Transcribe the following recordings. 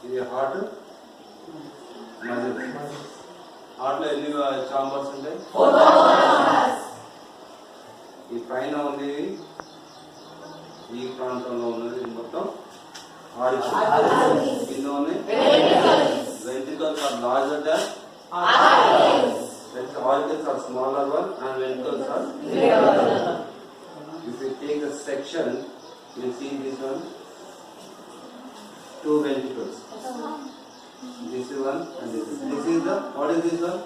ఇది heart muscle. Heart లో ఎన్ని చాంబర్స్ ఉంటాయి? ఈ పైన ఉంది ఈ ప్రాంతంలో ఉన్నది మొత్తం ఆరికల్స్. కింద ఉన్నాయి ventricles are larger than auricles are smaller one and ventricles are bigger one. If you take a section, you see this one, two ventricles. This is one and this is the, what is this one?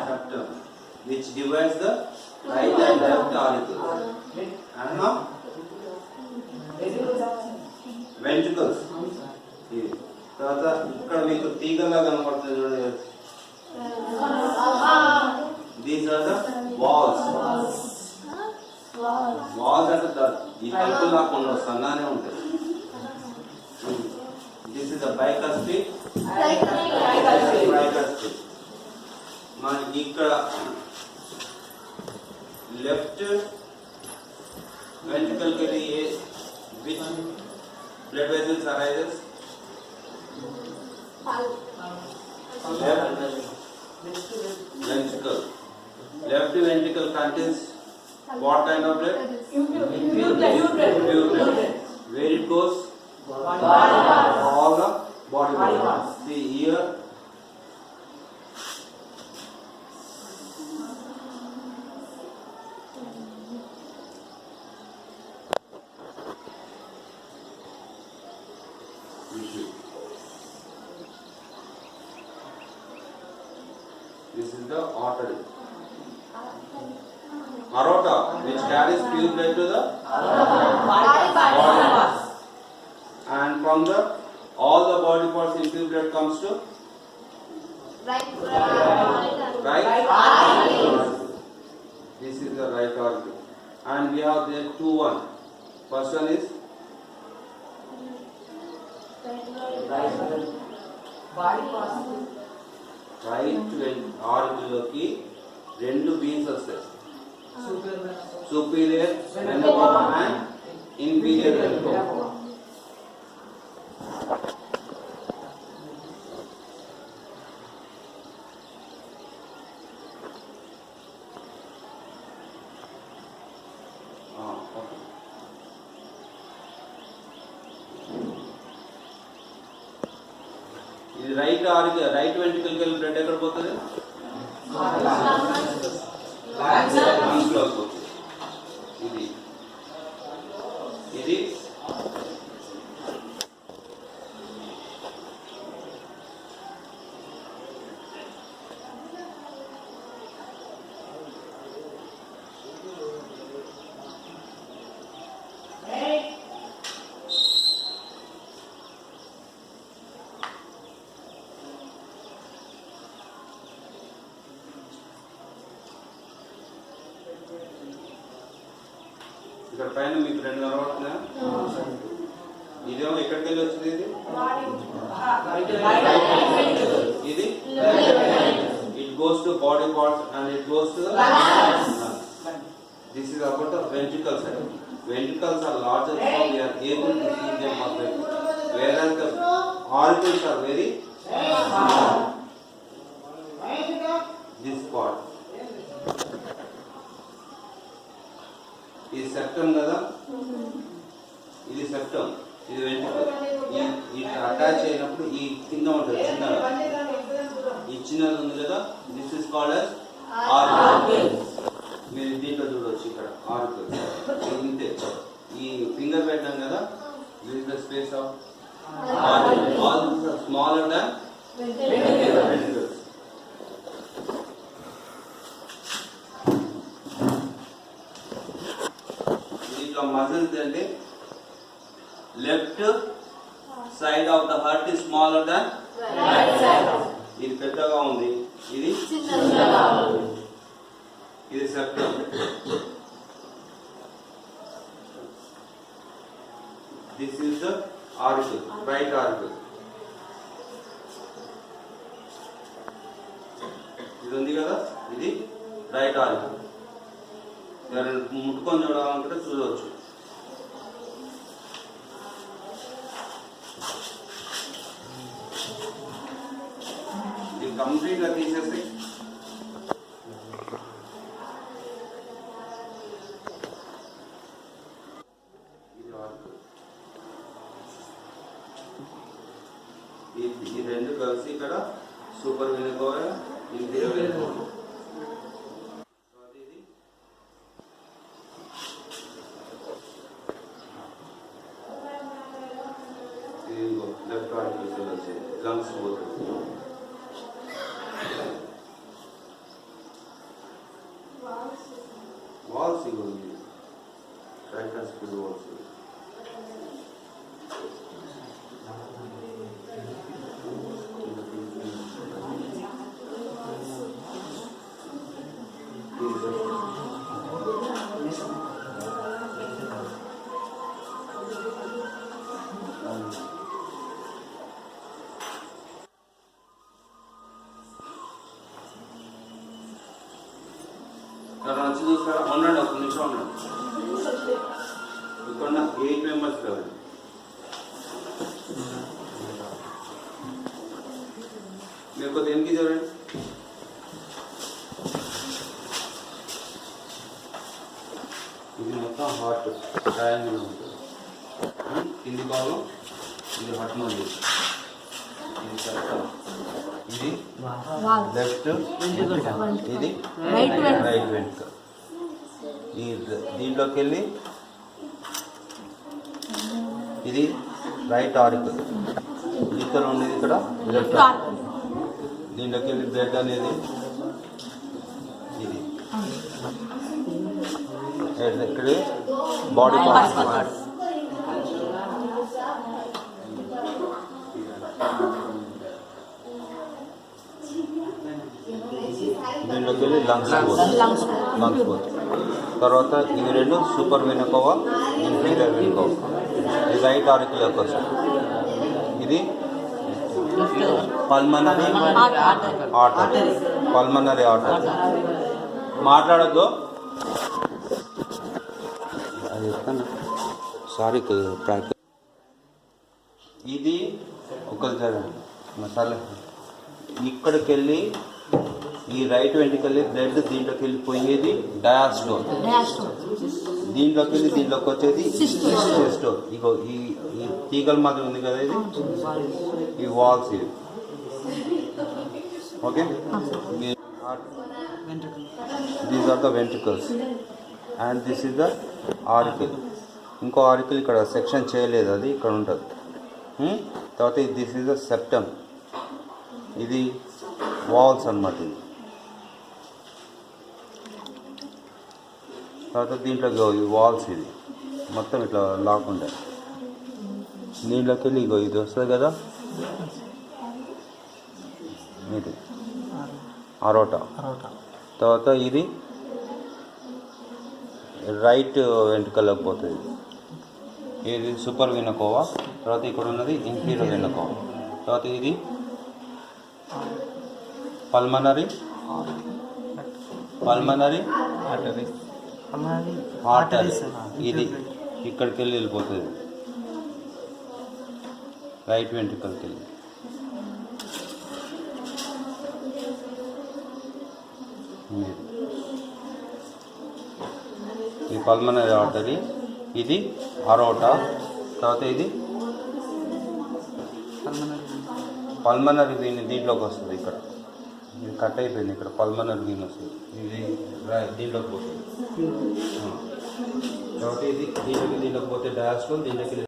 Septum, which divides the right and left auricles. And now ventricles. తర్వాత ఇక్కడ మీకు తీగల్లా కనపడుతుంది చూడండి. These are the walls. Walls అంటే ఈ కలుపులు కాకుండా సన్నానే ఉంటాయి. This is the bicuspid. మనకి ఇక్కడ లెఫ్ట్ వెంట్రికల్ కి which blood vessels arises? Left ventricle contains what kind of blood? Pure blood. Where it goes? All the body parts. See here. This is the artery. Aorta, which carries pure blood to the body parts. And from the all the body parts, impure blood comes to right. This is the right artery. And we have there two one. First one is body parts. Right ఆర్కిలోకి రెండు veins వస్తాయి. Superior and inferior. ఇది right ventricle కి blood ఎక్కడ పోతుంది? ఇది ఇది ఇక్కడ పైన మీకు రెండు కనబడుతున్నాయా? ఇదేమో ఎక్కడికి వెళ్ళి వచ్చింది? ఇది it goes to body parts and it goes to this is about the ventricles. Ventricles are larger, so we are able to see them perfectly, whereas the auricles are very small. This part ఇది septum కదా, ఇది septum, ఇది ventricle. ఇది attach అయినప్పుడు ఈ కింద ఉంటుంది చిన్నగా, ఈ చిన్నది ఉంది కదా, this is called as auricle. మీరు దీంట్లో చూడవచ్చు ఇక్కడ auricle ఇంతే. ఈ ఫింగర్ పెట్టాం కదా, this is the space of auricle. All these are smaller than ventricles. Muscles అంటే left side of the heart is smaller than right side. ఇది పెద్దగా ఉంది, ఇది చిన్నగా ఉంది. ఇది septum. This is the auricle, right auricle. ఇది ఉంది కదా, ఇది రైట్ ఆరికల్. ముట్టుకొని చూడాలనుకుంటే చూడవచ్చు. కంప్లీట్గా తీసేసి ఈ రెండు కలిసి ఇక్కడ సూపర్ వెనుకోవాలి ఇంటీరియర్ వెనుకోవాలి. లెఫ్ట్ ఆర్టికల్ లంగ్స్ పోతుంది. వాల్స్ ఇవ్వండి రైట్ హాస్పిటల్ వాల్స్ వచ్చి చూస్తారా? ఉండండి, ఒక నిమిషం ఉండండి. ఇక్కడ 8 మెంబర్స్ కావాలి. మీరు కొద్దిగా వెనక్కి చూడండి. ఇది మొత్తం హార్ట్ ట్రయాంగిల్ ఉంటుంది. కింది భాగం ఇది హార్ట్ ఉంది. ఇది లెఫ్ట్, ఇది రైట్ వెంట్రుక. ఈ దీంట్లోకి వెళ్ళి ఇది రైట్ ఆరికల్, ఇక్కడ ఉండేది ఇక్కడ లెఫ్ట్ ఆరికల్. దీంట్లోకి వెళ్ళి బ్లడ్ అనేది ఇది ఇక్కడ బాడీ పార్ట్స్. దీంట్లోకి వెళ్ళి లంగ్స్ పోతుంది. తర్వాత ఇవి రెండు సూపర్ వెనుకోవా, ఇన్ఫీరియర్ వెనుకోవా. ఇది రైట్ ఆరికులర్ కోసం. ఇది పల్మనరీ ఆర్టరీ. పల్మనరీ ఆర్టరీ మాట్లాడద్దు, అది చెప్తాను. Sorry practice. ఇది ఒక మసాలా ఇక్కడికి వెళ్ళి ఈ రైట్ వెంట్రుకల్లి బ్లడ్ దీంట్లోకి వెళ్ళిపోయేది డయాస్టోల్. దీంట్లోకి వెళ్ళి దీంట్లోకి వచ్చేది సిస్టోల్. ఇగో ఈ తీగల మాదిరి ఉంది కదా, ఇది ఈ వాల్స్ ఇవి. Okay, these are the ventricles and this is the auricle. ఇంకో ఆరికల్ ఇక్కడ సెక్షన్ చేయలేదు, అది ఇక్కడ ఉంటుంది. తర్వాత దిస్ ఇస్ ద సెప్టమ్. ఇది వాల్స్ అన్నమాట. ఇది తర్వాత దీంట్లో ఈ వాల్స్, ఇది మొత్తం ఇట్లా లాక్కుండా దీంట్లోకి వెళ్ళి ఇగో ఇది వస్తుంది కదా, ఇది అరోటా. తర్వాత ఇది రైట్ వెంట్రుకలకు పోతుంది, ఇది సూపర్ వెనుకోవా. తర్వాత ఇక్కడ ఉన్నది ఇన్ఫీరియర్ వెనుకోవా. తర్వాత ఇది పల్మనరీ ఆర్టరీ. ఇది ఇక్కడికి వెళ్ళి వెళ్ళిపోతుంది రైట్ వెంట్రుకలకి వెళ్ళి. ఈ పల్మనరీ ఆర్టరీ, ఇది అరోటా. తర్వాత ఇది పల్మనరీ దీంట్లోకి వస్తుంది. ఇక్కడ ఇది కట్ అయిపోయింది, ఇక్కడ పల్మనరీ వీన్ వస్తుంది, ఇది దీంట్లోకి పోతుంది. కాబట్టి ఇది దీంట్లోకి పోతే డయాస్టోల్, దీంట్లోకి